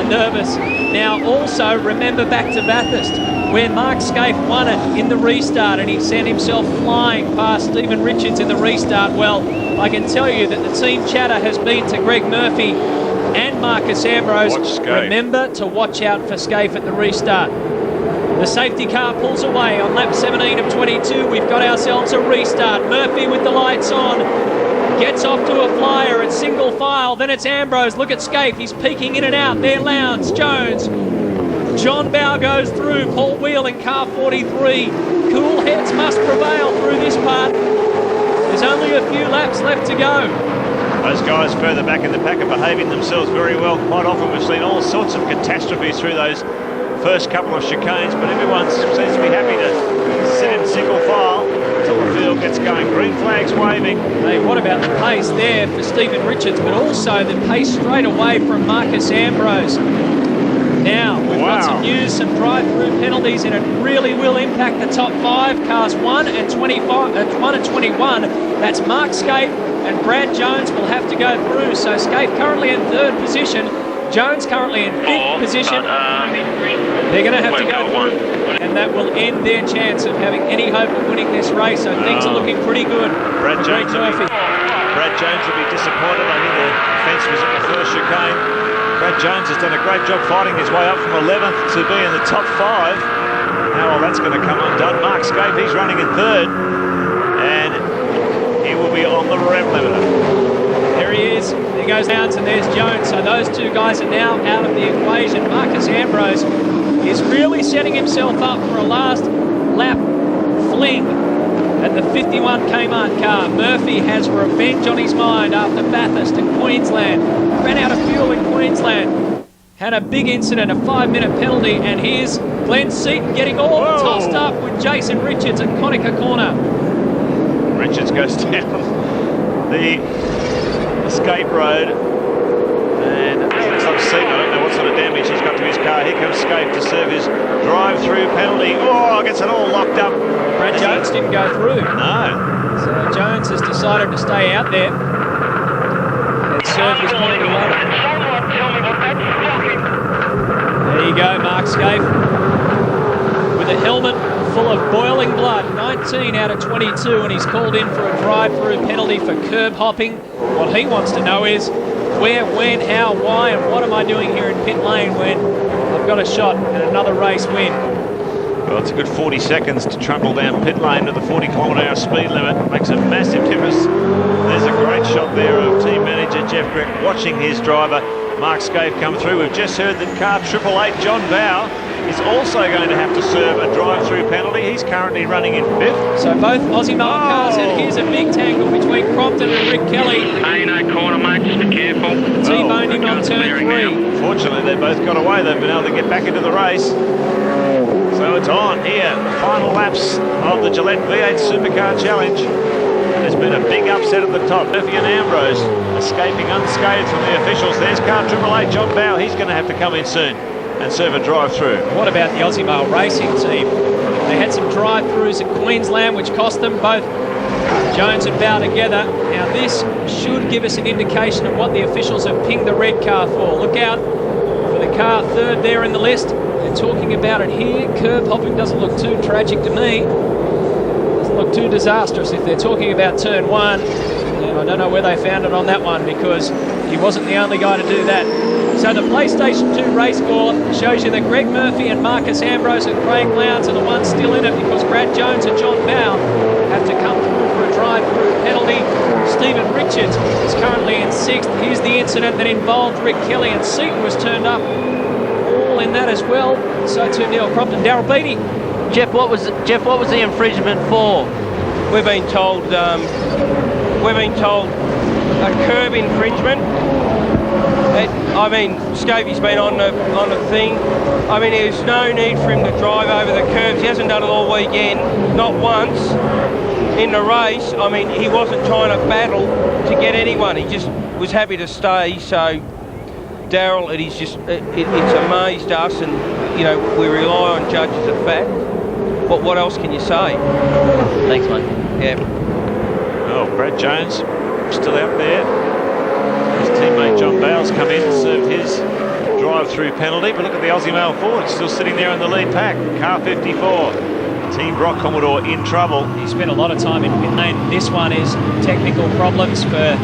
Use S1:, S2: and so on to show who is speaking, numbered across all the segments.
S1: nervous. Now also remember back to Bathurst, where Mark Scaife won it in the restart and he sent himself flying past Stephen Richards in the restart. Well, I can tell you that the team chatter has been to Greg Murphy and Marcus Ambrose. Remember to watch out for Scaife at the restart. The safety car pulls away on lap 17 of 22. We've got ourselves a restart. Murphy with the lights on. Gets off to a flyer at single file. Then it's Ambrose. Look at Scaife. He's peeking in and out. There Lowndes, Jones. John Bow goes through. Paul Wheel in car 43. Cool heads must prevail through this part. There's only a few laps left to go.
S2: Those guys further back in the pack are behaving themselves very well. Quite often we've seen all sorts of catastrophes through those first couple of chicanes, but everyone seems to be happy to sit in single file until the field gets going. Green flags waving.
S1: Hey, what about the pace there for Stephen Richards, but also the pace straight away from Marcus Ambrose. Now, we've got some news, some drive-through penalties, and it really will impact the top 5. Cars 1 and 21. That's Mark Scaife and Brad Jones will have to go through. So Scaife currently in 3rd position. Jones currently in 5th position. They're going to have to go through, and that will end their chance of having any hope of winning this race. So things are looking pretty good.
S2: Brad Jones will be disappointed. I think the fence was at the first chicane. Brad Jones has done a great job fighting his way up from 11th to be in the top 5. How well that's going to come undone. Mark Scaife, he's running in 3rd, and he will be on the rev limiter.
S1: There he is. There goes Lowndes and there's Jones. So those two guys are now out of the equation. Marcus Ambrose is really setting himself up for a last lap fling at the 51 Kmart car. Murphy has revenge on his mind after Bathurst and Queensland. Ran out of fuel in Queensland. Had a big incident, a 5-minute penalty, and here's Glenn Seaton getting all tossed up with Jason Richards at Conacher Corner.
S2: Richards goes down the escape road, and it looks like Seaton. I don't know what sort of damage he's got to his car. Here comes Scaife to serve his drive-through penalty. Oh, gets it all locked up.
S1: Brad Jones didn't go through.
S2: No.
S1: So Jones has decided to stay out there and serve his penalty later. There you go, Mark Scaife with a helmet full of boiling blood. 19 out of 22, and he's called in for a drive-through penalty for curb hopping. What he wants to know is where, when, how, why, and what am I doing here in pit lane when I've got a shot at another race win.
S2: Well, it's a good 40 seconds to trundle down pit lane to the 40km/h speed limit. It makes a massive difference. There's a great shot there of team manager Jeff Grant watching his driver Mark Scaife come through. We've just heard that car 888 John Bow is also going to have to serve a drive-through penalty. He's currently running in 5th.
S1: So both Aussie male cars, and here's a big tangle between Crompton and Rick Kelly.
S3: No corner, mate, just be careful.
S1: T-boned him on turn 3.
S2: Fortunately, they both got away. They've been able to get back into the race. So it's on here. The final laps of the Gillette V8 Supercar Challenge. There's been a big upset at the top. Murphy and Ambrose escaping unscathed from the officials. There's car 888 John Bow. He's going to have to come in soon and serve a drive-through.
S1: What about the Aussie Male Racing team? They had some drive-throughs at Queensland, which cost them both Jones and Bow together. Now this should give us an indication of what the officials have pinged the red car for. Look out for the car 3rd there in the list. They're talking about it here. Curb hopping doesn't look too tragic to me. Doesn't look too disastrous if they're talking about turn 1. And I don't know where they found it on that one, because he wasn't the only guy to do that. So the PlayStation 2 race score shows you that Greg Murphy and Marcus Ambrose and Craig Lowndes are the ones still in it, because Brad Jones and John Bow have to come through for a drive-through penalty. Stephen Richards is currently in 6th. Here's the incident that involved Rick Kelly, and Seaton was turned up all in that as well. So too Neil Crompton. Darryl Beattie.
S4: Jeff, what was the infringement for?
S5: We've been told a curb infringement. I mean, Scaife's been on the thing. I mean, there's no need for him to drive over the curbs. He hasn't done it all weekend, not once in the race. I mean, he wasn't trying to battle to get anyone. He just was happy to stay. So, Darryl, it's amazed us, and you know, we rely on judges at fact. What else can you say?
S4: Thanks, mate.
S5: Yeah.
S2: Oh, Brad Jones still out there. His teammate John Bow's come in and served his drive drive-through penalty, but look at the Aussie male Ford still sitting there in the lead pack. Car 54. Team Brock Commodore in trouble.
S1: He spent a lot of time in pit lane. This one is technical problems for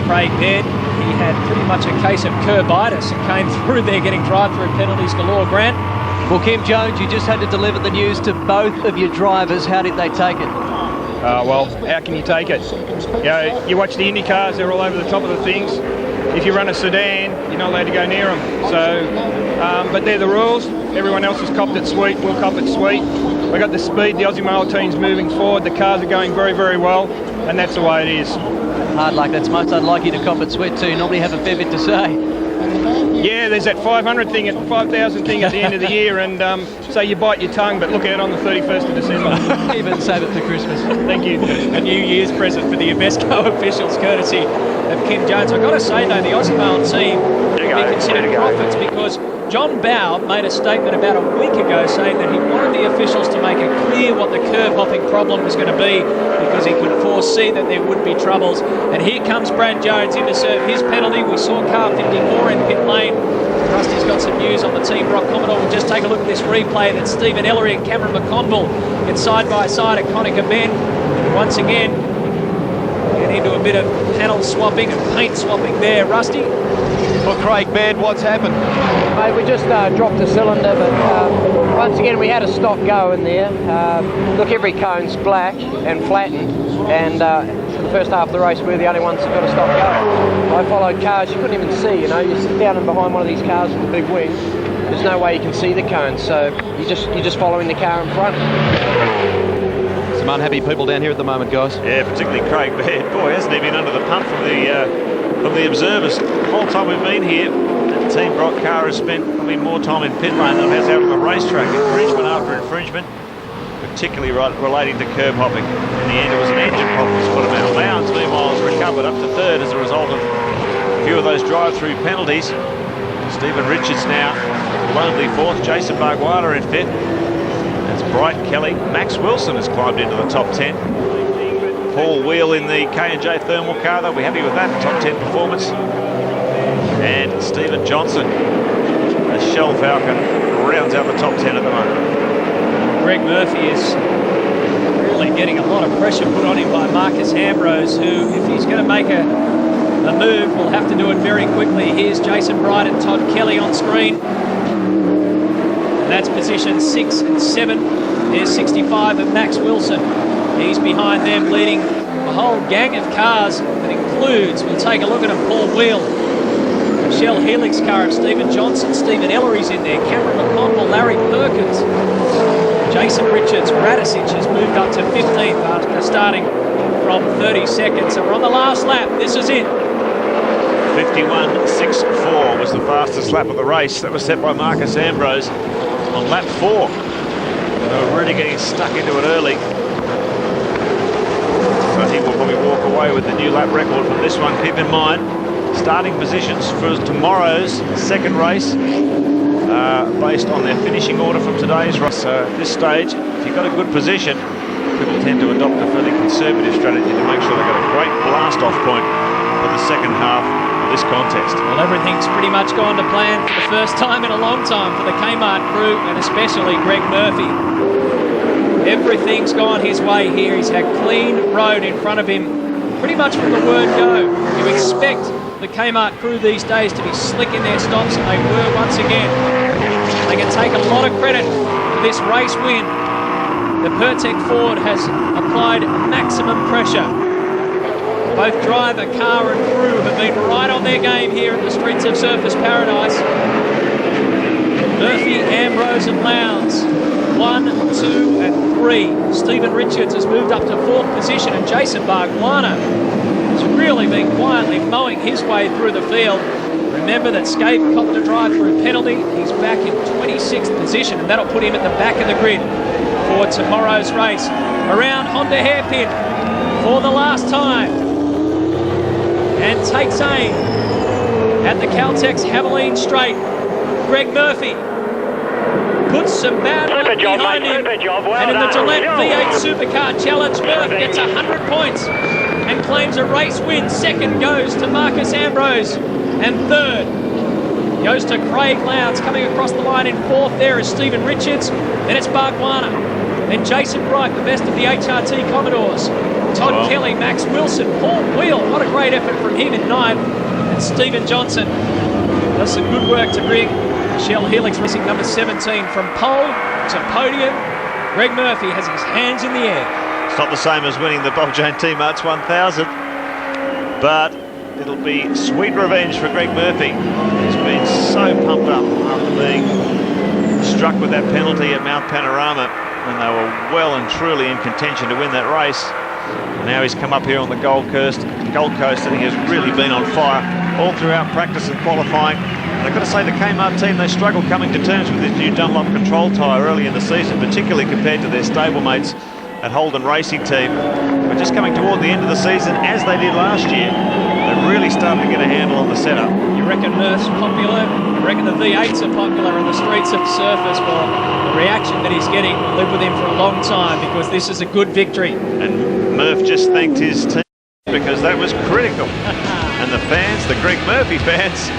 S1: Craig Baird. He had pretty much a case of curbitis and came through there getting drive-through penalties galore. Grant?
S6: Well, Kim Jones, you just had to deliver the news to both of your drivers. How did they take it?
S7: Well, how can you take it? You know, you watch the Indy cars, they're all over the top of the things. If you run a sedan, you're not allowed to go near them. So, but they're the rules. Everyone else has copped it sweet, we'll cop it sweet. We got the speed, the Aussie male team's moving forward, the cars are going very, very well, and that's the way it is.
S6: Hard luck, that's most unlikely to cop it sweet too. You normally have a fair bit to say.
S7: Yeah, there's that 500 thing, 5,000 thing at the end of the year, and so you bite your tongue, but look out on the 31st of December.
S6: Even save it for Christmas.
S7: Thank you.
S1: A New Year's present for the Invesco officials, courtesy of Kim Jones. I've got to say, though, the Aussie male team will be considered prophets because John Bowe made a statement about a week ago saying that he wanted the officials to make it clear what the curb hopping problem was going to be because he could foresee that there would be troubles. And here comes Brad Jones in to serve his penalty. We saw car 54 in pit lane. Rusty's got some news on the Team Brock Commodore. We'll just take a look at this replay that Stephen Ellery and Cameron McConville get side by side at Conica Bend. Once again, get into a bit of panel swapping and paint swapping there. Rusty?
S8: Well, Craig Baird, what's happened?
S9: Mate, we just dropped a cylinder, but once again we had a stop go in there. Look, every cone's black and flattened, and for the first half of the race we're the only ones that got a stop go. I followed cars you couldn't even see, you know, you sit down and behind one of these cars with a big wing, there's no way you can see the cones, so you're just following the car in front.
S8: Some unhappy people down here at the moment, guys.
S2: Yeah, particularly Craig Baird. Boy, hasn't he been under the pump from the observers. The whole time we've been here, the Team Brock car has spent probably more time in pit lane than it has out on the racetrack. Infringement after infringement, particularly relating to curb hopping. In the end, it was an engine problem which put him out. Lowndes, meanwhile, has recovered up to third as a result of a few of those drive-through penalties. Stephen Richards now lonely fourth. Jason Barguala in fifth. That's Bright Kelly. Max Wilson has climbed into the top 10. Paul Wheel in the K&J thermal car, they'll be happy with that top 10 performance. And Stephen Johnson, a Shell Falcon, rounds out the top 10 at the moment.
S1: Greg Murphy is really getting a lot of pressure put on him by Marcus Ambrose, who, if he's going to make a move, will have to do it very quickly. Here's Jason Bright and Todd Kelly on screen. And that's position 6 and 7. There's 65 of Max Wilson. He's behind them, leading a whole gang of cars that includes, we'll take a look at him, Paul Wheel, the Shell Helix car of Stephen Johnson, Stephen Ellery's in there, Cameron McConville, Larry Perkins, Jason Richards, Radicic has moved up to 15th after starting from 32nd. So we're on the last lap. This is it.
S2: 51.64 was the fastest lap of the race. That was set by Marcus Ambrose on lap 4. They were really getting stuck into it early. So he will probably walk away with the new lap record from this one. Keep in mind, starting positions for tomorrow's second race based on their finishing order from today's race. So at this stage, if you've got a good position, people tend to adopt a fairly conservative strategy to make sure they've got a great blast-off point for the second half of this contest.
S1: Well, everything's pretty much gone to plan for the first time in a long time for the Kmart crew, and especially Greg Murphy. Everything's gone his way here. He's had clean road in front of him pretty much from the word go. You expect the Kmart crew these days to be slick in their stops, and they were once again. They can take a lot of credit for this race win. The Pertec Ford has applied maximum pressure. Both driver, car and crew have been right on their game here at the streets of Surfers Paradise. Murphy, Ambrose and Lowndes, 1, 2 and 3. Stephen Richards has moved up to 4th position, and Jason Barguana has really been quietly mowing his way through the field. Remember that Scape copped a drive-through penalty. He's back in 26th position, and that'll put him at the back of the grid for tomorrow's race. Around Honda Hairpin for the last time, and takes aim at the Caltex Haviline Straight. Greg Murphy puts some bad luck behind him, and in the Gillette V8 Supercar Challenge, Murph gets 100 points and claims a race win. Second goes to Marcus Ambrose, and third Goes to Craig Lowndes. Coming across the line in fourth there is Stephen Richards. Then it's Bargwanna. Then Jason Bright, the best of the HRT Commodores. Todd Kelly, Max Wilson, Paul Wheel. What a great effort from him in ninth. And Stephen Johnson does some good work to bring Shell Helix Racing number 17 from pole to podium. Greg Murphy has his hands in the air.
S2: It's not the same as winning the Bob Jane T-Marts 1000, but it'll be sweet revenge for Greg Murphy. He's been so pumped up after being struck with that penalty at Mount Panorama, and they were well and truly in contention to win that race. Now he's come up here on the Gold Coast, and he has really been on fire all throughout practice and qualifying. And I've got to say, the Kmart team, they struggled coming to terms with this new Dunlop control tyre early in the season, particularly compared to their stablemates at Holden Racing Team. But just coming toward the end of the season, as they did last year, they've really started to get a handle on the setup.
S1: You reckon Murph's popular? You reckon the V8s are popular on the streets of the surface? Well, the reaction that he's getting will live with him for a long time, because this is a good victory.
S2: And Murph just thanked his team because that was critical. And the fans, the Greg Murphy fans,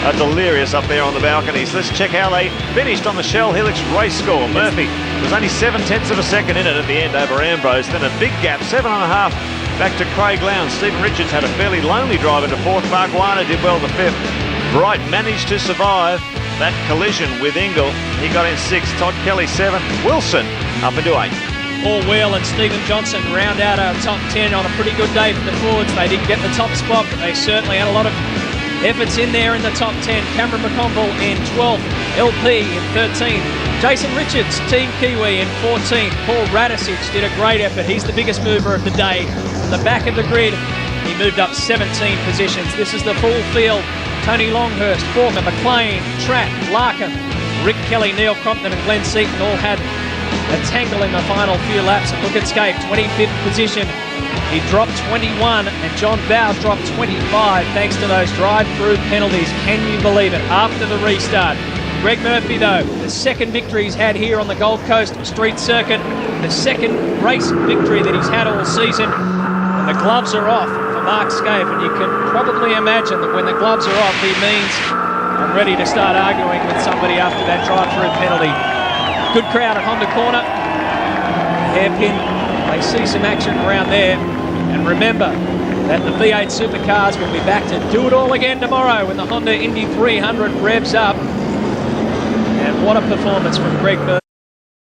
S2: are delirious up there on the balconies. Let's check how they finished on the Shell Helix race score. Murphy was only 0.7 of a second in it at the end over Ambrose. Then a big gap, 7.5 back to Craig Lowndes. Stephen Richards had a fairly lonely drive into fourth. Bargwanna did well to fifth. Bright managed to survive that collision with Ingle. He got in sixth. Todd Kelly 7th. Wilson up into 8th.
S1: Paul Wheel and Stephen Johnson round out our top 10 on a pretty good day for the Fords. They didn't get the top spot, but they certainly had a lot of efforts in there in the top 10. Cameron McConville in 12th, LP in 13th. Jason Richards, Team Kiwi in 14th. Paul Radicic did a great effort. He's the biggest mover of the day. From the back of the grid, he moved up 17 positions. This is the full field. Tony Longhurst, Faulkner, McLean, Trapp, Larkin, Rick Kelly, Neil Crompton and Glenn Seaton all had a tangle in the final few laps. And look at Scape, 25th position. He dropped 21 and John Bow dropped 25 thanks to those drive-through penalties. Can you believe it? After the restart. Greg Murphy, though, the second victory he's had here on the Gold Coast Street Circuit, the second race victory that he's had all season. And the gloves are off for Mark Scaife, and you can probably imagine that when the gloves are off, he means I'm ready to start arguing with somebody after that drive-through penalty. Good crowd at Honda Corner. Hairpin, they see some action around there. And remember that the V8 Supercars will be back to do it all again tomorrow when the Honda Indy 300 revs up. And what a performance from Greg Murphy.